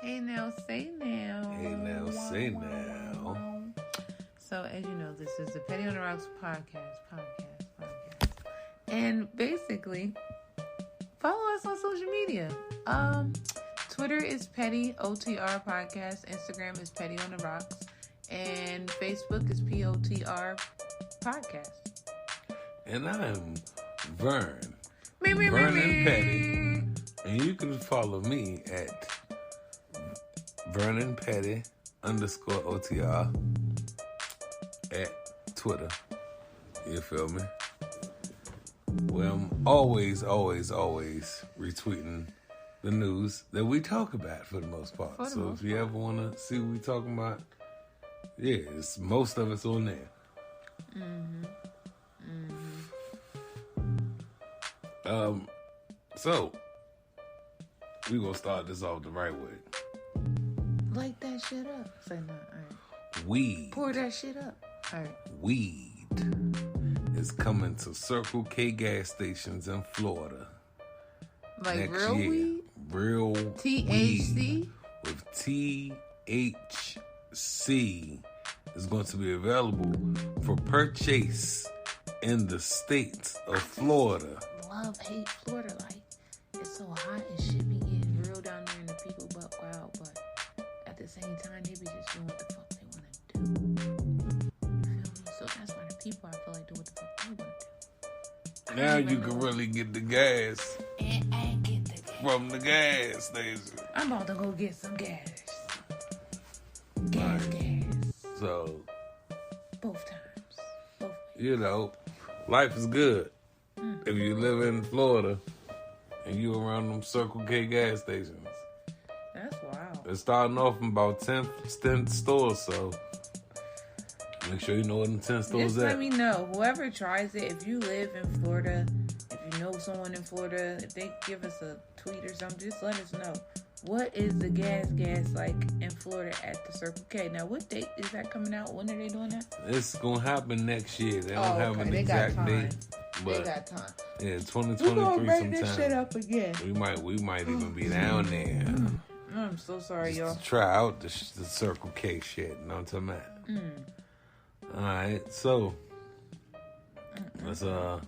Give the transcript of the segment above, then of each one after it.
Hey now, say now. Hey now, say now. So, as you know, this is the Petty on the Rocks podcast. And basically, follow us on social media. Twitter is Petty OTR Podcast. Instagram is Petty on the Rocks. And Facebook is POTR Podcast. And I'm Vern. Vern and Petty. And you can follow me at Vernon Petty _OTR at Twitter. You feel me? Well, I'm always retweeting the news that we talk about for the most part. If you ever want to see what we talking about, yeah, most of it's on there. So we gonna start this off the right way. Light that shit up. Say no. All right. Weed. Pour that shit up. All right. Weed is coming to Circle K gas stations in Florida. Like next real year. weed? Real THC? weed with THC is going to be available for purchase in the state of Florida. Hate Florida. Like, it's so hot and shit be getting real down there and the people buck wild, but at the same time, they be just doing what the fuck they want to do. You feel me? So that's why the people, I feel like, do what the fuck they want to do. Now you can really get the gas And get the gas. from the gas station. I'm about to go get some gas. Right. Gas. So, Both times. Both ways. you know, life is good. If you live in Florida and you around them Circle K gas stations. That's wild. It's starting off in about 10 stores, so make sure you know what them 10 stores Just at. let me know. Whoever tries it, if you live in Florida, if you know someone in Florida, if they give us a tweet or something, just let us know. What is the gas like in Florida at the Circle K? Now, what date is that coming out? When are they doing that? It's going to happen next year. They don't have an They exact got time. date. But They got time. yeah, We're 2023 gonna break sometime. this shit up again. We might even be down there. I'm so sorry, Just y'all. to try out the Circle K shit. You know what I'm talking about? Alright, so let's I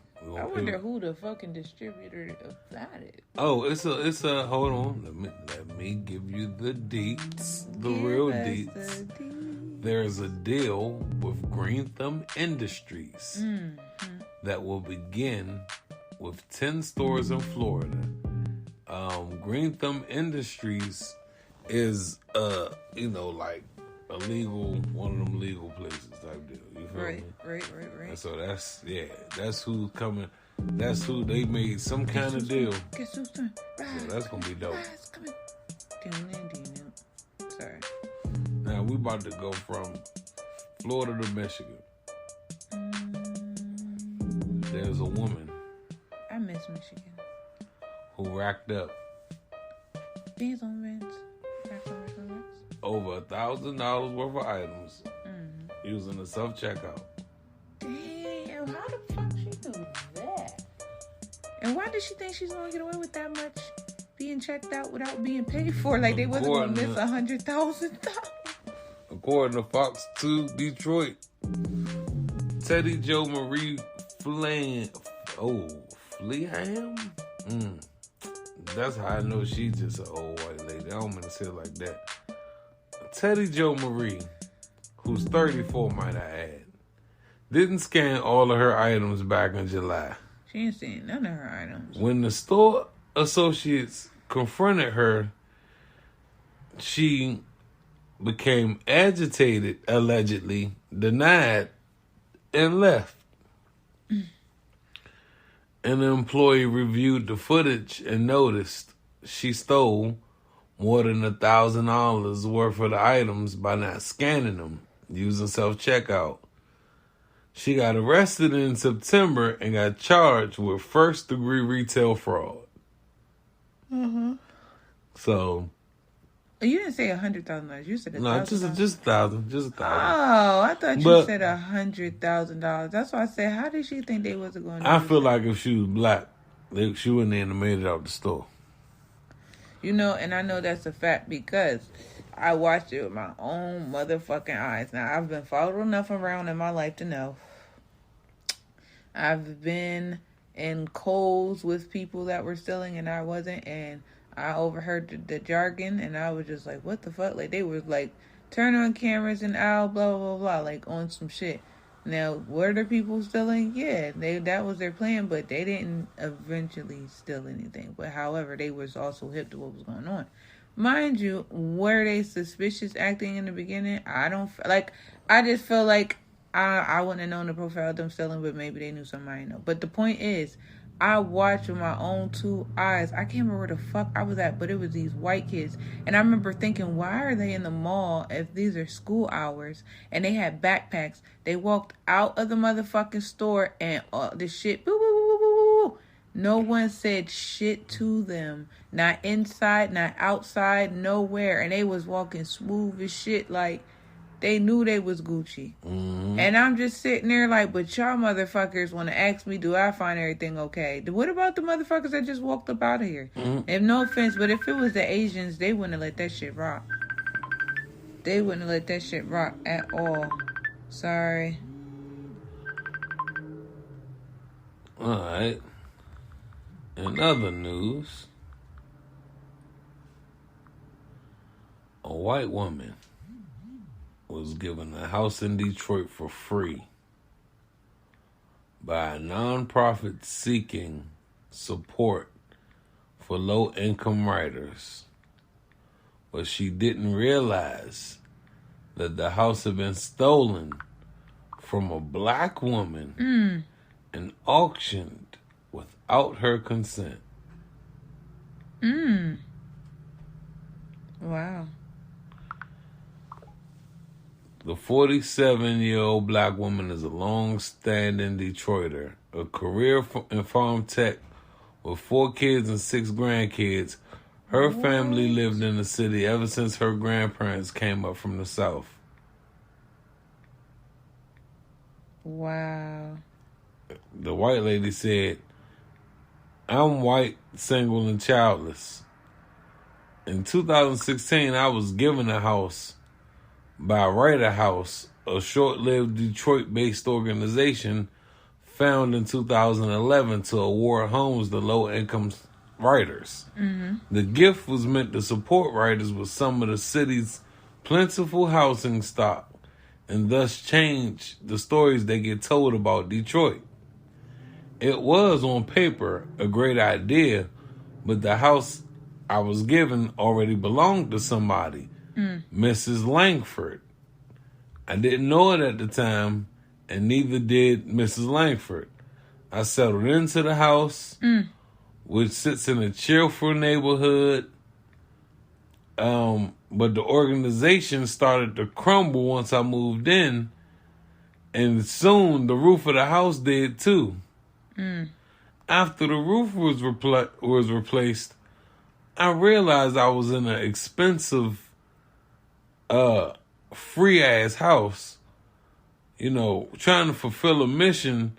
wonder who the fucking distributor of that is. Oh, it's a hold on. Let me give you the deets. The real deets. There's a deal with Green Thumb Industries that will begin with 10 stores in Florida. Green Thumb Industries is like a legal, one of them legal places type deal. You feel me? Right. And so that's who's coming. That's who they made some kind of deal. Guess who's doing? So that's gonna be dope. Rise, come in. Sorry. Now we about to go from Florida to Michigan. There's a woman I miss Michigan. who racked up Beans on rents. over $1,000 worth of items using the self-checkout. Damn, how the fuck she do that? And why does she think she's gonna get away with that much being checked out without being paid for? Like they wasn't gonna miss $100,000. According to Fox 2 Detroit, Teddy Joe Marie Fleeham. That's how I know she's just an old white lady. I don't mean to say it like that. Teddy Joe Marie, who's 34, might I add, didn't scan all of her items back in July. She ain't seen none of her items. When the store associates confronted her, she became agitated, allegedly, denied, and left. An employee reviewed the footage and noticed she stole more than $1,000 worth of the items by not scanning them using self-checkout. She got arrested in September and got charged with first-degree retail fraud. So You didn't say $100,000. You said $1,000. no, just $1,000, just $1,000. Oh, I thought you said $100,000. That's why I said, how did she think they wasn't going to? I feel like if she was black, she wouldn't have made it out the store. You know, and I know that's a fact because I watched it with my own motherfucking eyes. Now, I've been followed enough around in my life to know. I've been in Kohl's with people that were stealing and I wasn't, and I overheard the jargon, and I was just like, what the fuck? Like, they were like, turn on cameras and blah, blah, blah, blah, like on some shit. Now, were the people stealing? Yeah, that was their plan, but they didn't eventually steal anything. But however, they was also hip to what was going on. Mind you, were they suspicious acting in the beginning? I just feel like I wouldn't have known to profile them stealing, but maybe they knew something I didn't know. But the point is, I watched with my own two eyes. I can't remember where the fuck I was at, but it was these white kids. And I remember thinking, why are they in the mall if these are school hours? And they had backpacks. They walked out of the motherfucking store and the shit, boo, boo, boo, boo, boo, boo. No one said shit to them. Not inside, not outside, nowhere. And they was walking smooth as shit like they knew they was Gucci. Mm-hmm. And I'm just sitting there like, but y'all motherfuckers want to ask me, do I find everything okay? What about the motherfuckers that just walked up out of here? Mm-hmm. And no offense, but if it was the Asians, they wouldn't have let that shit rock. They wouldn't have let that shit rock at all. Sorry. All right. In other news, a white woman was given a house in Detroit for free by a nonprofit seeking support for low-income writers. But she didn't realize that the house had been stolen from a black woman and auctioned without her consent. Wow. The 47-year-old black woman is a long-standing Detroiter, a career in farm tech with 4 kids and 6 grandkids. Her family lived in the city ever since her grandparents came up from the South. Wow. The white lady said, I'm white, single, and childless. In 2016, I was given a house by Writer House, a short-lived Detroit-based organization found in 2011 to award homes to low-income writers. Mm-hmm. The gift was meant to support writers with some of the city's plentiful housing stock and thus change the stories they get told about Detroit. It was, on paper, a great idea, but the house I was given already belonged to somebody. Mrs. Langford. I didn't know it at the time, and neither did Mrs. Langford. I settled into the house, which sits in a cheerful neighborhood, but the organization started to crumble once I moved in, and soon the roof of the house did too. After the roof was replaced, I realized I was in an expensive free ass house, trying to fulfill a mission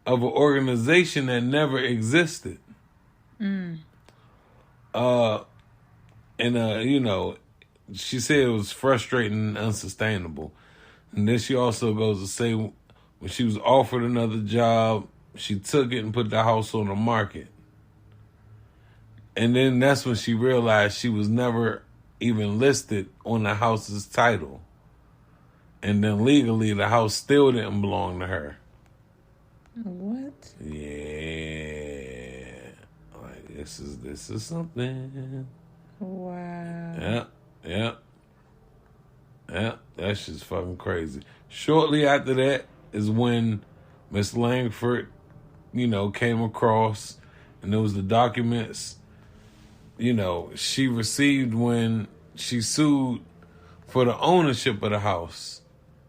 of an organization that never existed. She said it was frustrating and unsustainable. And then she also goes to say when she was offered another job, she took it and put the house on the market. And then that's when she realized she was never even listed on the house's title. And then legally, the house still didn't belong to her. What? Yeah. Like, this is something. Wow. Yep. That's just fucking crazy. Shortly after that is when Miss Langford, came across, and there was the documents she received when she sued for the ownership of the house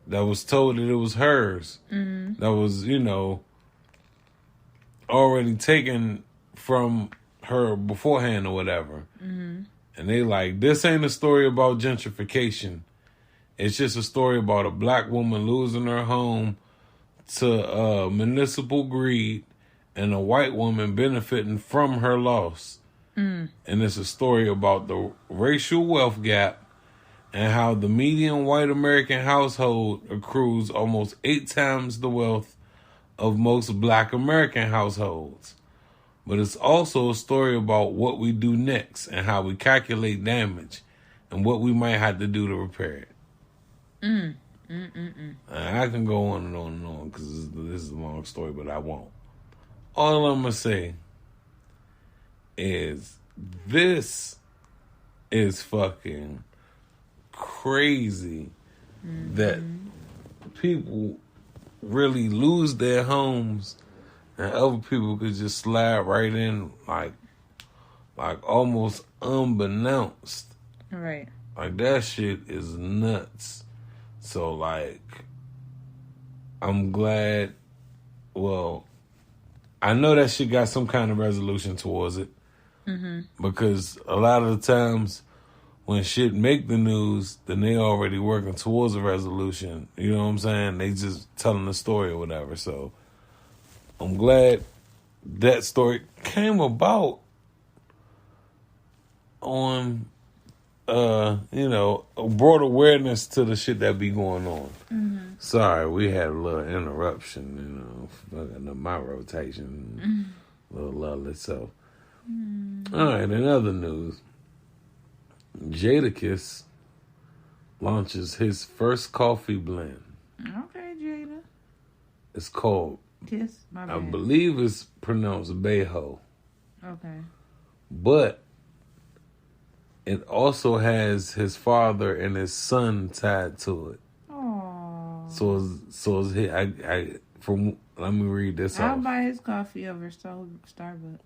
that was told that it was hers. Mm-hmm. That was, already taken from her beforehand or whatever. Mm-hmm. And they like, this ain't a story about gentrification. It's just a story about a black woman losing her home to municipal greed and a white woman benefiting from her loss. And it's a story about the racial wealth gap and how the median white American household accrues almost 8 times the wealth of most black American households. But it's also a story about what we do next and how we calculate damage and what we might have to do to repair it. I can go on and on and on because this is a long story, but I won't. All I'm going to say is this is fucking crazy that people really lose their homes and other people could just slide right in like almost unbeknownst. Right. Like that shit is nuts. So like I'm glad, well, I know that shit got some kind of resolution towards it. Because a lot of the times when shit make the news, then they already working towards a resolution. You know what I'm saying? They just telling the story or whatever. So I'm glad that story came about on, brought awareness to the shit that be going on. Sorry, we had a little interruption, fucking my rotation, a little lovely. So, all right, in other news, Jadakiss launches his first coffee blend. Okay, Jada. It's called, Kiss, my bad. I believe it's pronounced Beho. Okay. But it also has his father and his son tied to it. Aww. So let me read this I'll off. buy his coffee over Starbucks.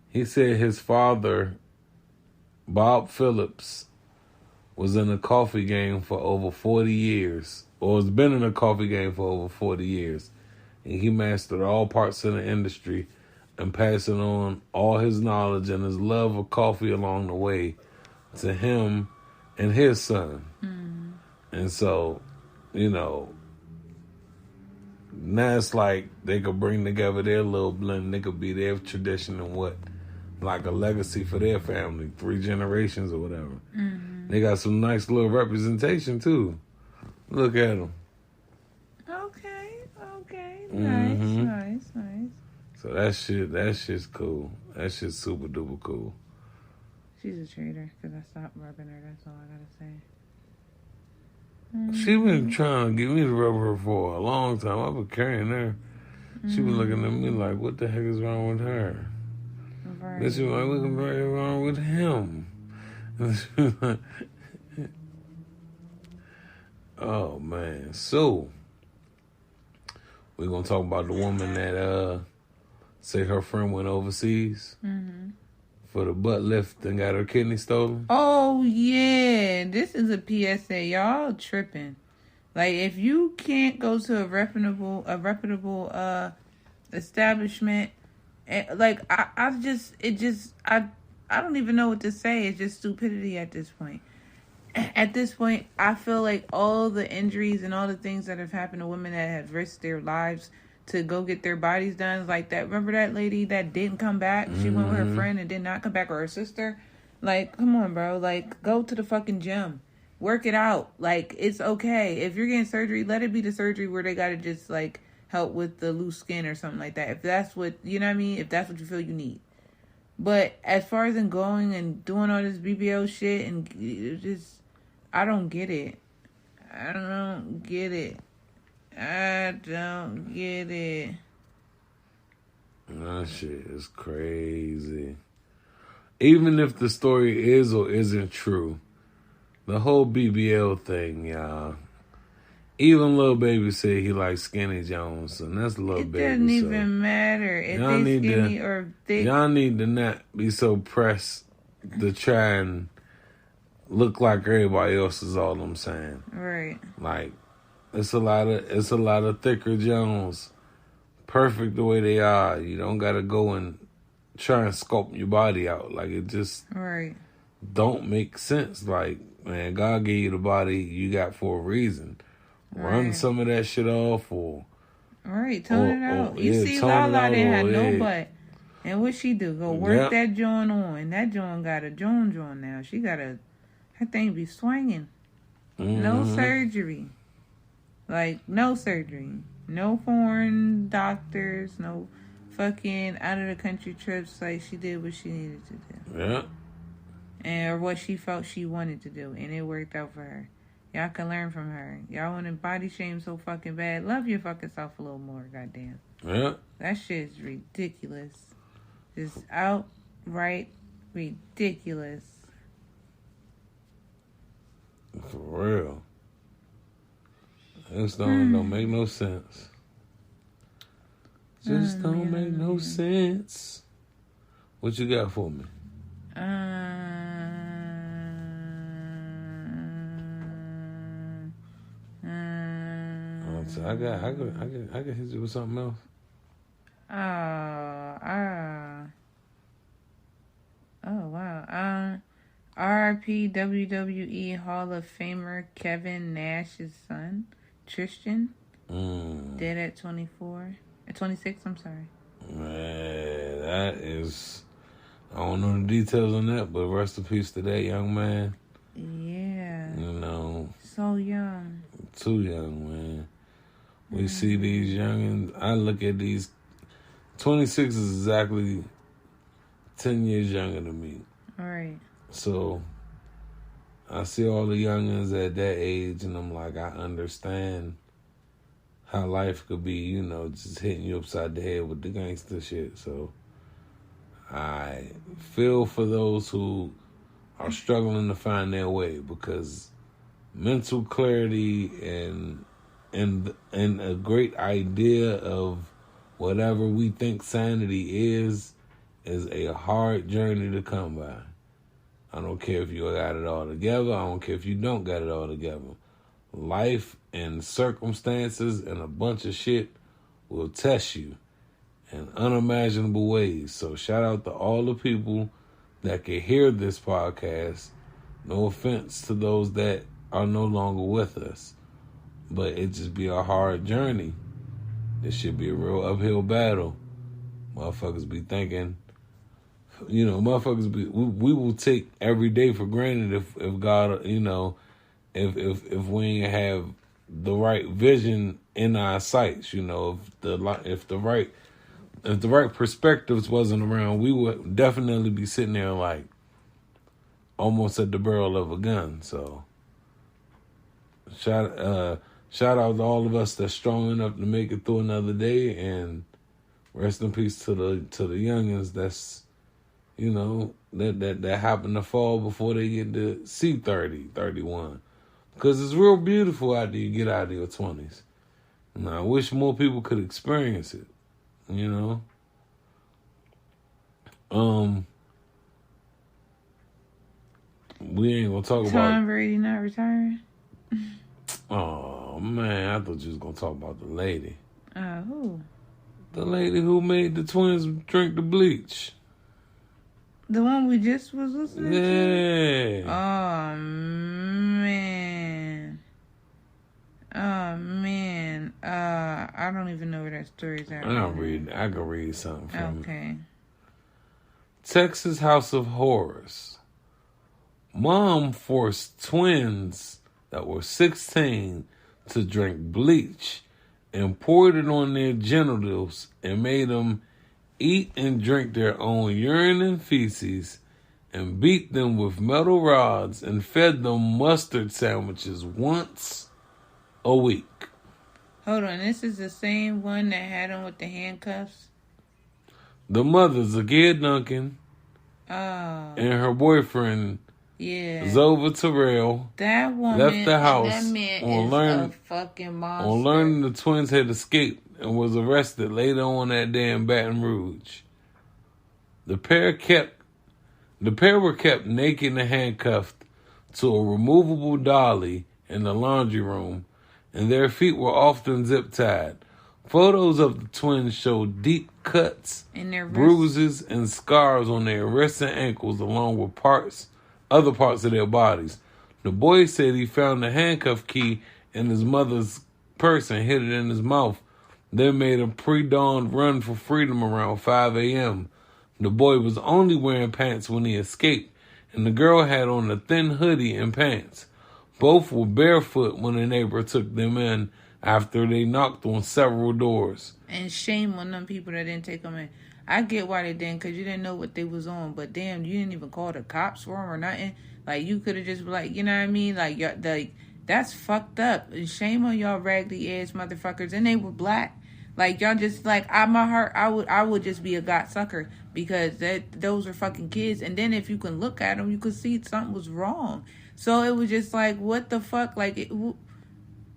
He said his father, Bob Phillips, was in the coffee game for over 40 years, or has been in the coffee game for over 40 years. And he mastered all parts of the industry and passing on all his knowledge and his love of coffee along the way to him and his son. And so, now it's like they could bring together their little blend. They could be their tradition and like a legacy for their family, 3 generations or whatever. They got some nice little representation too. Look at them. Okay. Nice. So that shit's cool. That shit's super duper cool. She's a traitor because I stopped rubbing her. That's all I gotta say. She been trying to get me to rub her for a long time. I've been carrying her. She been looking at me like, what the heck is wrong with her? Right. Then she was like, what's wrong with him? And she was like, oh, man. So, we're going to talk about the woman that say her friend went overseas for the butt lift and got her kidney stolen. Oh, yeah. This is a PSA. Y'all tripping. Like, if you can't go to a reputable establishment, like, I don't even know what to say. It's just stupidity at this point. At this point, I feel like all the injuries and all the things that have happened to women that have risked their lives to go get their bodies done, like that. Remember that lady that didn't come back? She went with her friend and did not come back, or her sister. Like, come on, bro. Like, go to the fucking gym. Work it out. Like, it's okay. If you're getting surgery, let it be the surgery where they gotta just, like, help with the loose skin or something like that. If that's what, you know what I mean? If that's what you feel you need. But as far as in going and doing all this BBL shit and just, I don't get it. I don't get it. That shit is crazy. Even if the story is or isn't true, the whole BBL thing, y'all. Even Lil Baby said he likes Skinny Jones, and that's Lil Baby. It doesn't even matter if they skinny or thick. Y'all need to not be so pressed to try and look like everybody else is all I'm saying. Right. Like, it's a lot of thicker Jones. Perfect the way they are. You don't gotta go and try and sculpt your body out. Like, it just don't make sense. Like, man, God gave you the body you got for a reason. Run some of that shit off, or tone it out. You see, Lala didn't have no butt. And what she do? Go work that joint on. That joint got a joint now. She got that thing be swinging. Mm-hmm. No surgery. Like, no surgery. No foreign doctors. No fucking out of the country trips. Like, she did what she needed to do. Yeah. And or what she felt she wanted to do. And it worked out for her. Y'all can learn from her. Y'all want to body shame so fucking bad. Love your fucking self a little more, goddamn. Yeah. That shit's ridiculous. Just outright ridiculous. For real. This don't make no sense. Just don't make no sense. What you got for me? I can hit you with something else. Oh wow. R.I.P. WWE Hall of Famer Kevin Nash's son, Tristan, dead at 26. I'm sorry. Man, that is. I don't know the details on that, but rest in peace to that young man. Yeah. You know. So young. Too young, man. We see these youngins. I look at these. 26 is exactly 10 years younger than me. All right. So I see all the youngins at that age, and I'm like, I understand how life could be, you know, just hitting you upside the head with the gangster shit. So I feel for those who are struggling to find their way, because mental clarity and a great idea of whatever we think sanity is a hard journey to come by. I don't care if you got it all together. I don't care if you don't got it all together. Life and circumstances and a bunch of shit will test you in unimaginable ways. So shout out to all the people that can hear this podcast. No offense to those that are no longer with us, but it just be a hard journey. This should be a real uphill battle. Motherfuckers be thinking, you know, we will take every day for granted if God, you know, if we ain't have the right vision in our sights, you know, if the right perspectives wasn't around, we would definitely be sitting there like almost at the barrel of a gun. So shout out to all of us that's strong enough to make it through another day, and rest in peace to the youngins that's, you know, that happen to fall before they get to see 30, 31. Because it's real beautiful after you get out of your 20s. And I wish more people could experience it, you know. We ain't gonna talk about Tom Brady not retiring. Oh man, I thought you was gonna talk about the lady. Who? The lady who made the twins drink the bleach. The one we just was listening to? Yeah. Oh, man. I don't even know where that story's at. I can read something from it. Okay. Texas House of Horrors. Mom forced twins that were 16 to drink bleach and poured it on their genitals and made them eat and drink their own urine and feces, and beat them with metal rods and fed them mustard sandwiches once a week. Hold on, this is the same one that had them with the handcuffs? The mother, Zakia Duncan, and her boyfriend, Zova Terrell, that woman left the house that man is a fucking monster. On learning the twins had escaped and was arrested later on that day in Baton Rouge. The pair were kept naked and handcuffed to a removable dolly in the laundry room, and their feet were often zip-tied. Photos of the twins showed deep cuts, bruises, and scars on their wrists and ankles, along with other parts of their bodies. The boy said he found the handcuff key in his mother's purse and hid it in his mouth, then made a pre-dawn run for freedom around 5 a.m. The boy was only wearing pants when he escaped, and the girl had on a thin hoodie and pants. Both were barefoot when a neighbor took them in after they knocked on several doors. And shame on them people that didn't take them in. I get why they didn't, because you didn't know what they was on. But damn, you didn't even call the cops for them or nothing. Like, you could have just been like, you know what I mean? Like, that's fucked up. And shame on y'all raggedy ass motherfuckers. And they were black. Like, y'all just, like, my heart, I would just be a god sucker, because those are fucking kids. And then if you can look at them, you could see something was wrong. So it was just like, what the fuck? Like,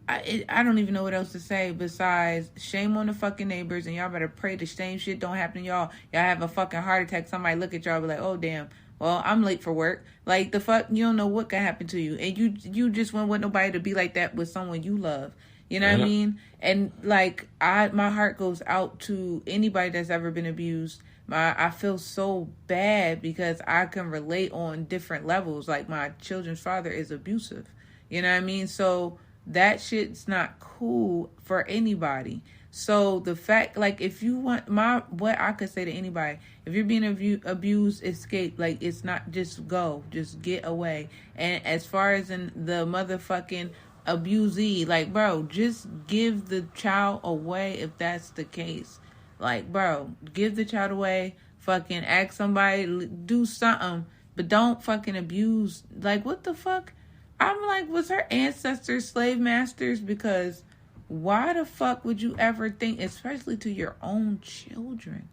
I don't even know what else to say besides shame on the fucking neighbors, and y'all better pray the same shit don't happen to y'all. Y'all have a fucking heart attack, somebody look at y'all and be like, oh damn, well, I'm late for work. Like, the fuck, you don't know what can happen to you. And you just wouldn't want nobody to be like that with someone you love. You know what I mean? And like, my heart goes out to anybody that's ever been abused. I feel so bad because I can relate on different levels. Like, my children's father is abusive. You know what I mean? So that shit's not cool for anybody. So the fact, like, if you want what I could say to anybody, if you're being abused, escape. Like, it's not, just go, just get away. And as far as in the motherfucking abusee, like, bro, just give the child away if that's the case. Like, bro, give the child away, fucking ask somebody, do something, but don't fucking abuse. Like, what the fuck? I'm like, was her ancestors slave masters? Because why the fuck would you ever think, especially to your own children?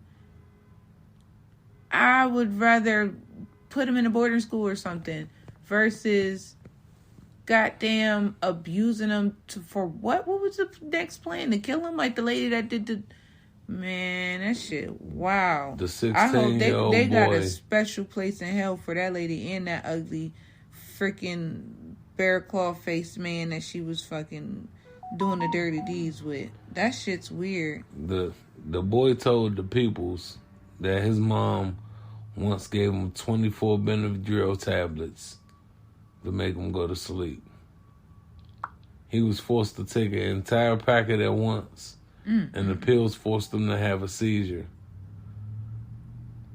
I would rather put them in a boarding school or something versus goddamn abusing them for what? What was the next plan? To kill them? Like the lady that did the... Man, that shit, wow. The 16-year-old they got boy. a special place in hell for that lady and that ugly freaking bear claw faced man that she was fucking doing the dirty deeds with. That shit's weird. The boy told the peoples that his mom once gave him 24 Benadryl tablets to make him go to sleep. He was forced to take an entire packet at once. And the pills forced him to have a seizure.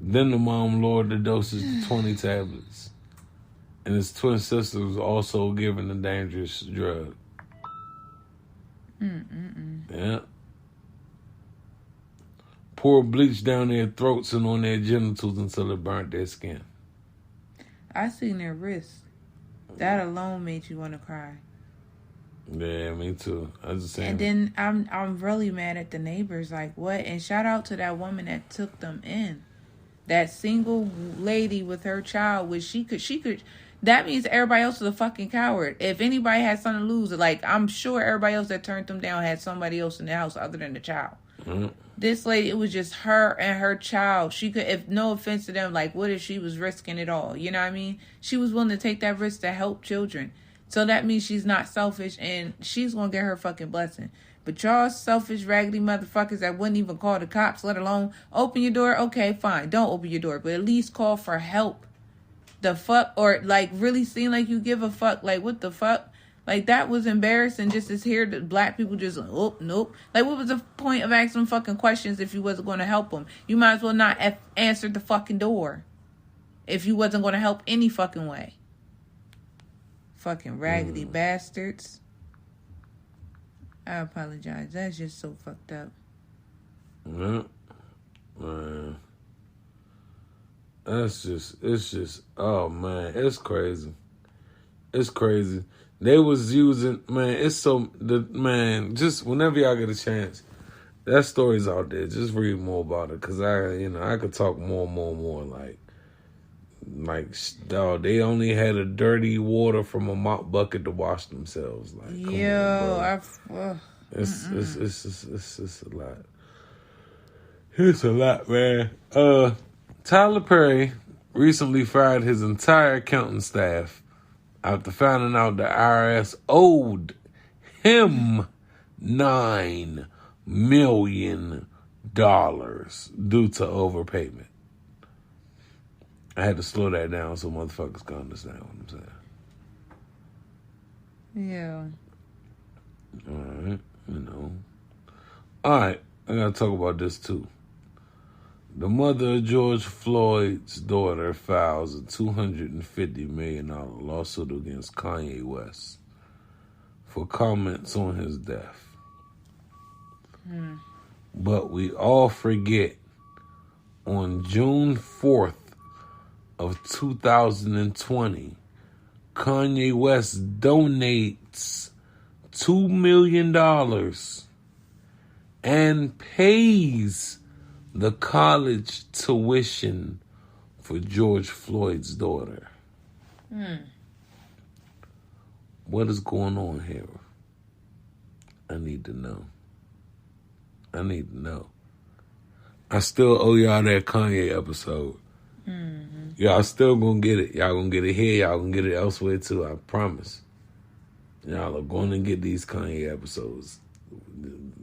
Then the mom lowered the dosage to 20 tablets. And his twin sister was also given a dangerous drug. Yeah. Pour bleach down their throats and on their genitals until it burnt their skin. I seen their wrists. That alone made you want to cry. Yeah, me too. I was just saying. And then I'm really mad at the neighbors. Like, what? And shout out to that woman that took them in. That single lady with her child, which she could. That means everybody else is a fucking coward. If anybody had something to lose, like, I'm sure everybody else that turned them down had somebody else in the house other than the child. This lady, it was just her and her child. She could, if no offense to them, like, what if she was risking it all? You know what I mean? She was willing to take that risk to help children. So that means she's not selfish, and she's going to get her fucking blessing. But y'all selfish, raggedy motherfuckers that wouldn't even call the cops, let alone open your door. Okay, fine. Don't open your door, but at least call for help. The fuck? Or, like, really seem like you give a fuck. Like, what the fuck? Like, that was embarrassing just to hear that black people just, oh, nope. Like, what was the point of asking fucking questions if you wasn't going to help them? You might as well not answer the fucking door if you wasn't going to help any fucking way. Fucking raggedy bastards. I apologize. That's just so fucked up. Yeah. Man. It's just, oh man, it's crazy. It's crazy. They was using, man, just whenever y'all get a chance, that story's out there. Just read more about it, because I could talk more, like, dog, they only had a dirty water from a mop bucket to wash themselves. Like, it's a lot. It's a lot, man. Tyler Perry recently fired his entire accounting staff after finding out the IRS owed him $9 million due to overpayment. I had to slow that down so motherfuckers can understand what I'm saying. Yeah. All right, All right, I gotta talk about this too. The mother of George Floyd's daughter files a $250 million lawsuit against Kanye West for comments on his death. But we all forget on June 4th of 2020, Kanye West donates $2 million and pays the college tuition for George Floyd's daughter. What is going on here? I need to know. I still owe y'all that Kanye episode. Y'all still gonna get it. Y'all gonna get it here. Y'all gonna get it elsewhere too. I promise. Y'all are going to get these Kanye episodes.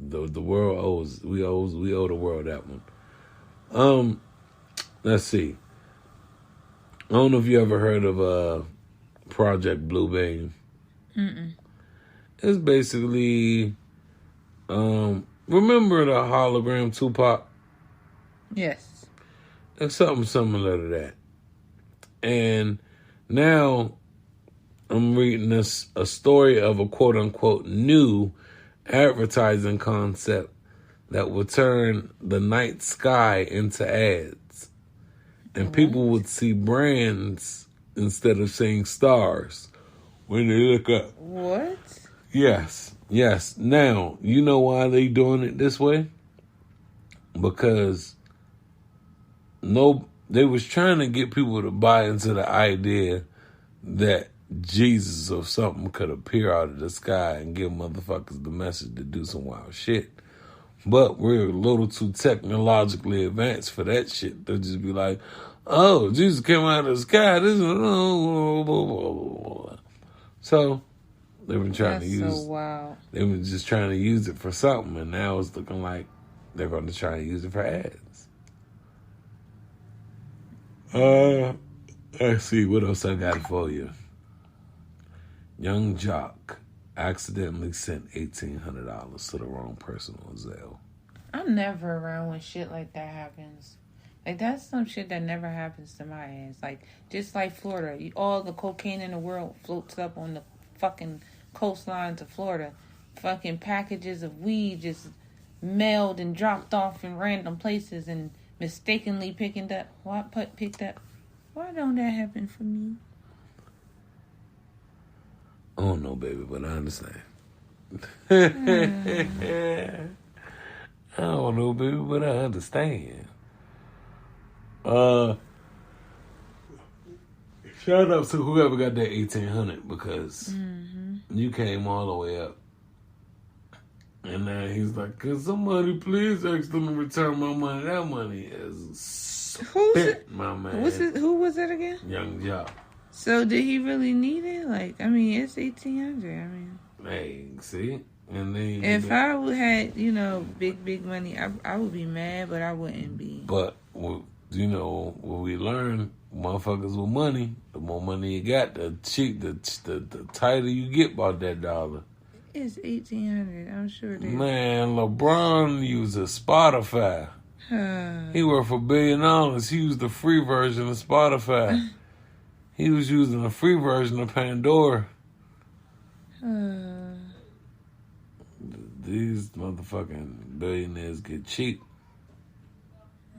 The world owes. We owe the world that one. Let's see. I don't know if you ever heard of Project Bluebeam. It's basically remember the hologram Tupac? Yes. It's something similar to that. And now I'm reading a story of a quote-unquote new advertising concept that would turn the night sky into ads. And people would see brands instead of seeing stars when they look up. What? Yes. Now, you know why they doing it this way? Because they was trying to get people to buy into the idea that Jesus or something could appear out of the sky and give motherfuckers the message to do some wild shit. But we're a little too technologically advanced for that shit. They'll just be like, oh, Jesus came out of the sky. This is... So they've been trying to use... That's so wild. They were just trying to use it for something, and now it's looking like they're going to try to use it for ads. Let's see what else I got for you. Young Jock accidentally sent $1,800 to the wrong person on Zelle. I'm never around when shit like that happens. Like, that's some shit that never happens to my ass. Like, just like Florida. All the cocaine in the world floats up on the fucking coastlines of Florida. Fucking packages of weed just mailed and dropped off in random places and mistakenly picked up. Why don't that happen for me? I don't know, baby, but I understand. I don't know, baby, but I understand. Shout out to whoever got that 1,800 because you came all the way up. And now he's like, can somebody please ask them to return my money? That money is spent, my man. Who was it again? Young Jock. So did he really need it? Like, I mean, it's 1,800. I mean, hey, see, and then if I had, big money, I would be mad, but I wouldn't be. But what we learn, motherfuckers with money, the more money you got, the tighter you get about that dollar. It's 1,800. I'm sure they. Man, LeBron uses Spotify. He worked for $1 billion. He used the free version of Spotify. He was using the free version of Pandora. These motherfucking billionaires get cheap.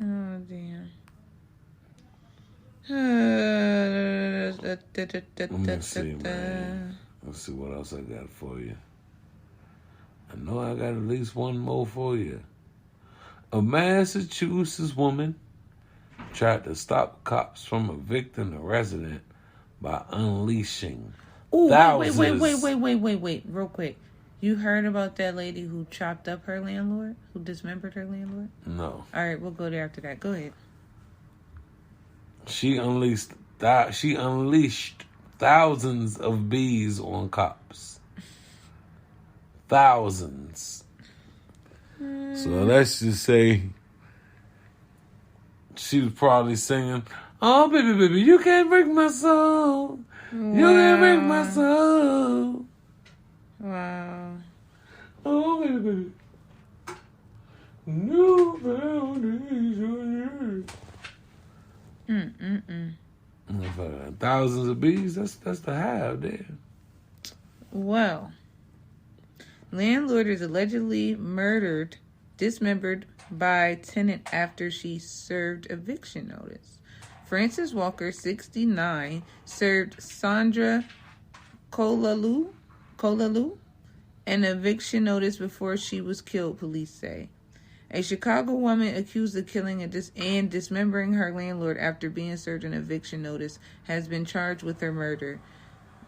Oh, damn. Let me see, man. Let's see what else I got for you. I know I got at least one more for you. A Massachusetts woman tried to stop cops from evicting a resident by unleashing thousands. Wait, real quick. You heard about that lady who chopped up her landlord? Who dismembered her landlord? No. All right, we'll go there after that. Go ahead. She unleashed thousands of bees on cops. Thousands. So let's just say she was probably singing, oh, baby, you can't break my soul. You can't break my soul. Wow. Oh, baby. New foundation. Thousands of bees. That's the hive there. Well, landlord is allegedly dismembered by tenant after she served eviction notice. Frances Walker, 69, served Sandra Kolalu an eviction notice before she was killed, police say. A Chicago woman accused of killing and dismembering her landlord after being served an eviction notice has been charged with her murder.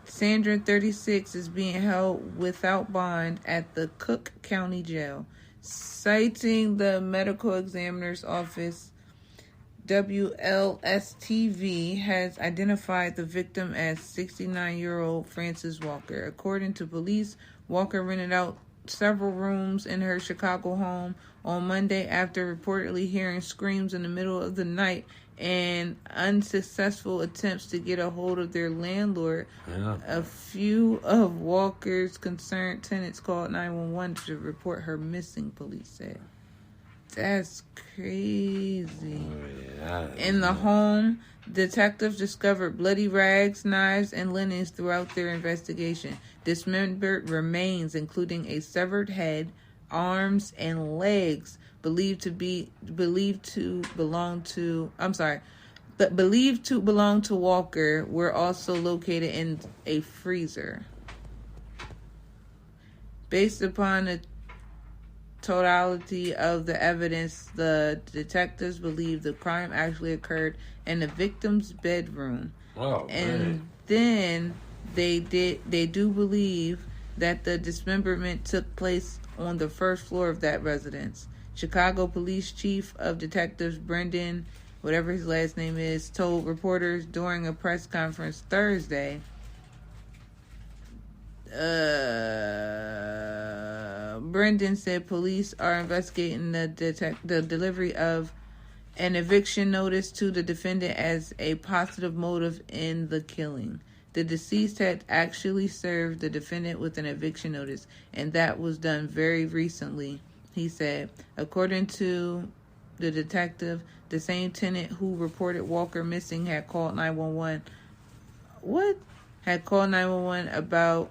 Sandra, 36, is being held without bond at the Cook County Jail. Citing the medical examiner's office, WLS-TV has identified the victim as 69-year-old Frances Walker. According to police, Walker rented out several rooms in her Chicago home on Monday after reportedly hearing screams in the middle of the night and unsuccessful attempts to get a hold of their landlord. Yeah. A few of Walker's concerned tenants called 911 to report her missing, police said. That's crazy. In the home, detectives discovered bloody rags, knives, and linens throughout their investigation. Dismembered remains, including a severed head, arms, and legs, believed to belong to Walker, were also located in a freezer. Based upon the totality of the evidence, the detectives believe the crime actually occurred in the victim's bedroom. Oh, and man. Then they do believe that the dismemberment took place on the first floor of that residence. Chicago Police Chief of Detectives Brendan, whatever his last name is, told reporters during a press conference Thursday. Brendan said police are investigating the delivery of an eviction notice to the defendant as a positive motive in the killing. The deceased had actually served the defendant with an eviction notice, and that was done very recently, he said. According to the detective, the same tenant who reported Walker missing had called 911. Had called 911 about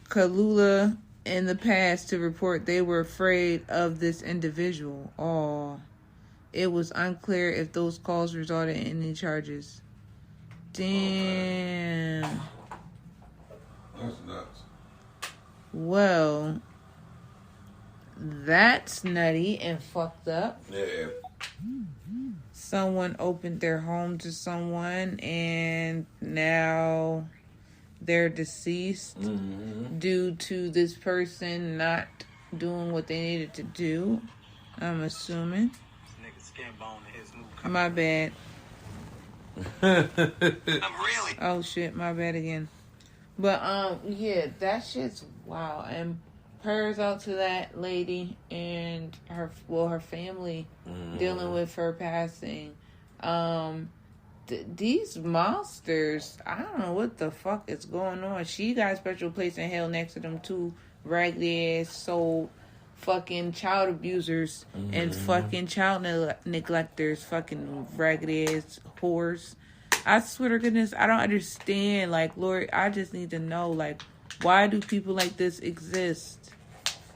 Kalula in the past to report they were afraid of this individual. It was unclear if those calls resulted in any charges. Damn. That's nuts. Well, that's nutty and fucked up. Yeah. Someone opened their home to someone and now they're deceased due to this person not doing what they needed to do, I'm assuming. My bad. Oh shit, my bad again. But yeah, that shit's wow. And prayers out to that lady and her family dealing with her passing. These monsters, I don't know what the fuck is going on. She got a special place in hell next to them two raggedy ass soul fucking child abusers and fucking child neglectors, fucking raggedy ass whores. I swear to goodness, I don't understand. Like, Lord, I just need to know, like, why do people like this exist?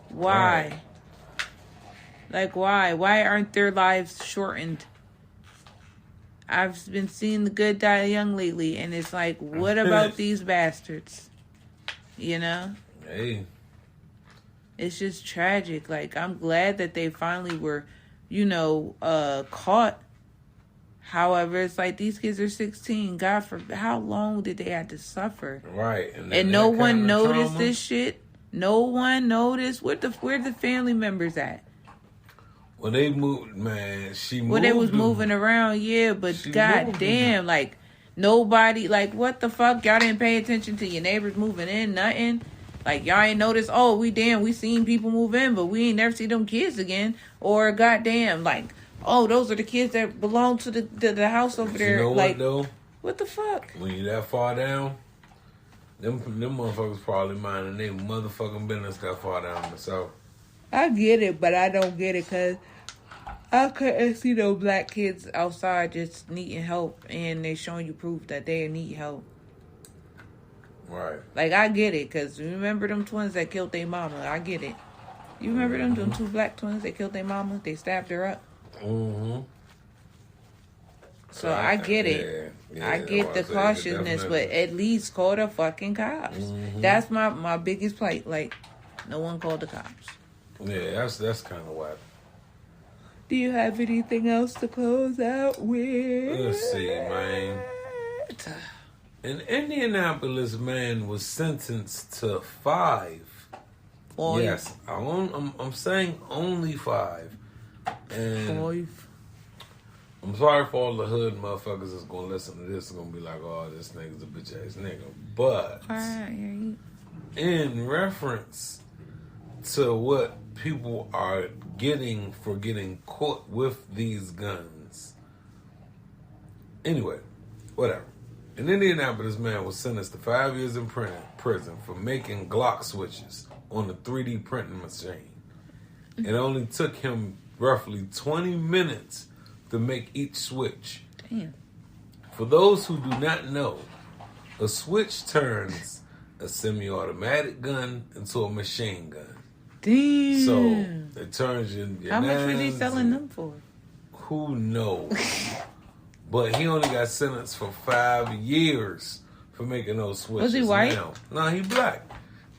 Why? Right. Like, why? Why aren't their lives shortened? I've been seeing the good die young lately, and it's like, what about these bastards? You know? Hey. It's just tragic. Like, I'm glad that they finally were, caught. However, it's like these kids are 16. God forbid, how long did they have to suffer? Right. And no one noticed this shit. No one noticed. Where the family members at? Well, they moved, man. They was moving around, yeah, but goddamn, like, nobody, like, what the fuck? Y'all didn't pay attention to your neighbors moving in, nothing? Like, y'all ain't noticed, we seen people move in, but we ain't never see them kids again. Or, goddamn, like, those are the kids that belong to the house over there. You know like, what, though? What the fuck? When you that far down, them motherfuckers probably minding their motherfucking business that far down the south. I get it, but I don't get it, because I couldn't see no black kids outside just needing help, and they showing you proof that they need help. Right. Like, I get it, because you remember them twins that killed their mama? I get it. You remember them two black twins that killed their mama? They stabbed her up. Mm-hmm. So I get it. Yeah, I get the cautiousness, but at least call the fucking cops. Mm-hmm. That's my biggest plight. Like, no one called the cops. Yeah, that's kind of whack. Do you have anything else to close out with? Let's see, man. An Indianapolis man was sentenced to 5. Yes, I'm saying only 5. And 5. I'm sorry for all the hood motherfuckers that's gonna listen to this and gonna be like, oh, this nigga's a bitch ass nigga. But in reference to what people are getting for getting caught with these guns. Anyway, whatever. An Indianapolis man was sentenced to 5 years in prison for making Glock switches on a 3D printing machine. It only took him roughly 20 minutes to make each switch. Damn. For those who do not know, a switch turns a semi-automatic gun into a machine gun. Damn. So it turns your How much were they selling them for? Who knows? But he only got sentenced for 5 years for making those switches. Was he white? No, he black.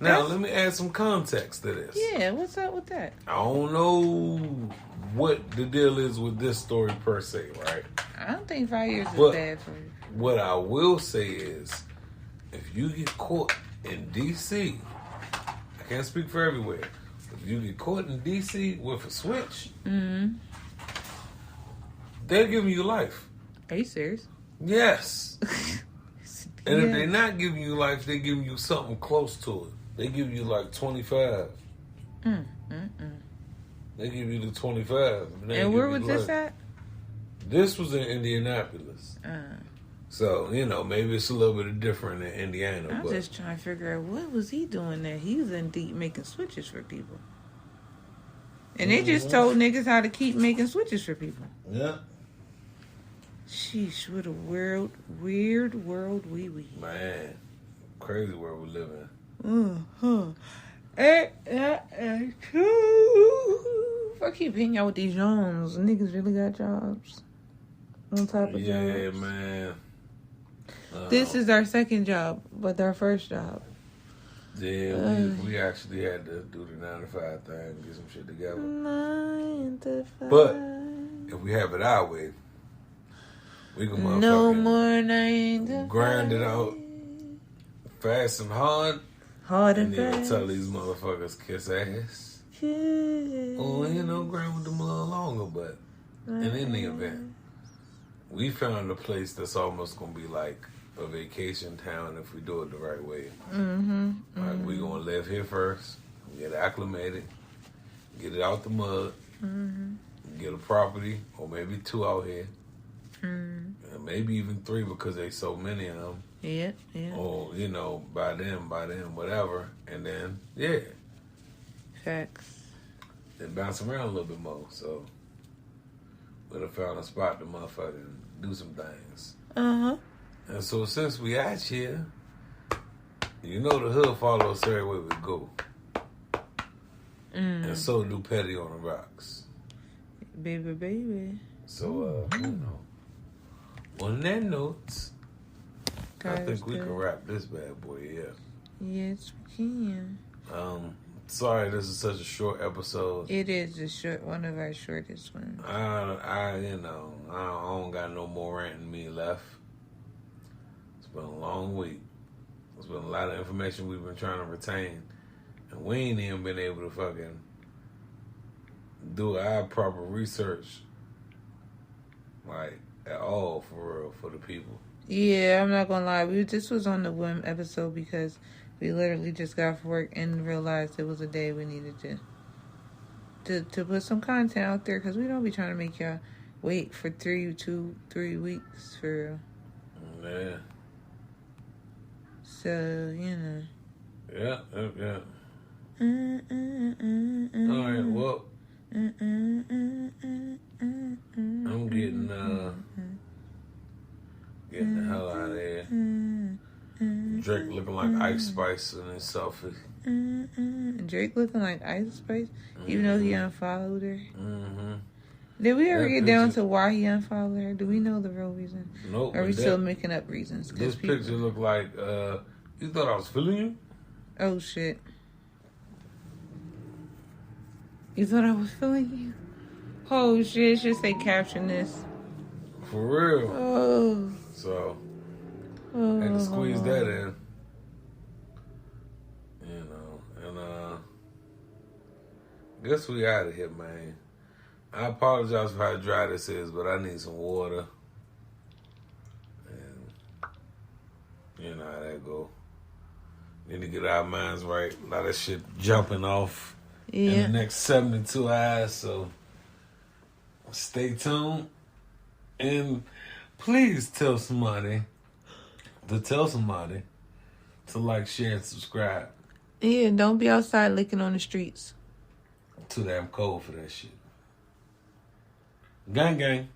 Now, let me add some context to this. Yeah, what's up with that? I don't know what the deal is with this story per se, right? I don't think 5 years is bad for you. What I will say is, if you get caught in D.C., I can't speak for everywhere. If you get caught in D.C. with a switch, they're giving you life. Are you serious? Yes. And if they're not giving you life, they're giving you something close to it. They give you like 25. They give you the 25. And where was this at? This was in Indianapolis. So, maybe it's a little bit different in Indiana. I'm just trying to figure out what was he doing there. He was in deep making switches for people. And they just told niggas how to keep making switches for people. Yeah. Sheesh, what a weird world we. Man, crazy world we live in. I keep hitting y'all with these Jones. Niggas really got jobs. On top of jobs. Yeah, man. This is our second job, but our first job. Yeah, we actually had to do the 9 to 5 thing and get some shit together. 9 to 5. But if we have it our way, we can motherfucking no more 9 to 5. Grind it out fast and hard. Hard and then fast. Tell these motherfuckers kiss ass. Kiss. Or, grind with them a little longer, but in any event, we found a place that's almost going to be like a vacation town if we do it the right way. Like, we going to live here first, get acclimated, get it out the mud, get a property, or maybe 2 out here. And maybe even 3 because there's so many of them. Yeah. Or, by them, whatever. And then, yeah. Facts. Then bounce around a little bit more. So, we'd have found a spot to motherfucking do some things. And so, since we out here, the hood follows us everywhere we go. And so do Petty on the Rocks. Baby. So, on that note, I think we can wrap this bad boy, Yes, we can. Sorry this is such a short episode. It is one of our shortest ones. I don't got no more ranting me left. It's been a long week. There's been a lot of information we've been trying to retain. And we ain't even been able to fucking do our proper research, like, at all, for real, for the people. Yeah, I'm not gonna lie. This was on the whim episode because we literally just got off work and realized it was a day we needed to put some content out there because we don't be trying to make y'all wait for 3 weeks for real. Yeah. So, Yeah. All right, well, I'm getting the hell out of here. Drake looking like Ice Spice in his selfie. Drake looking like Ice Spice, even though he unfollowed her. Mm-hmm. Did we ever get down to why he unfollowed her? Do we know the real reason? Nope. Or are we still making up reasons? This picture look like, you thought I was feeling you? Oh, shit. You thought I was feeling you? Oh, shit. It should say caption this. For real. Oh. So, had to squeeze that in. You know, and guess we out of here, man. I apologize for how dry this is, but I need some water. And you know how that go. Need to get our minds right. A lot of shit jumping off in the next 72 hours, so stay tuned. And please tell somebody to like, share, and subscribe. Yeah, don't be outside licking on the streets. Too damn cold for that shit. Gang, gang.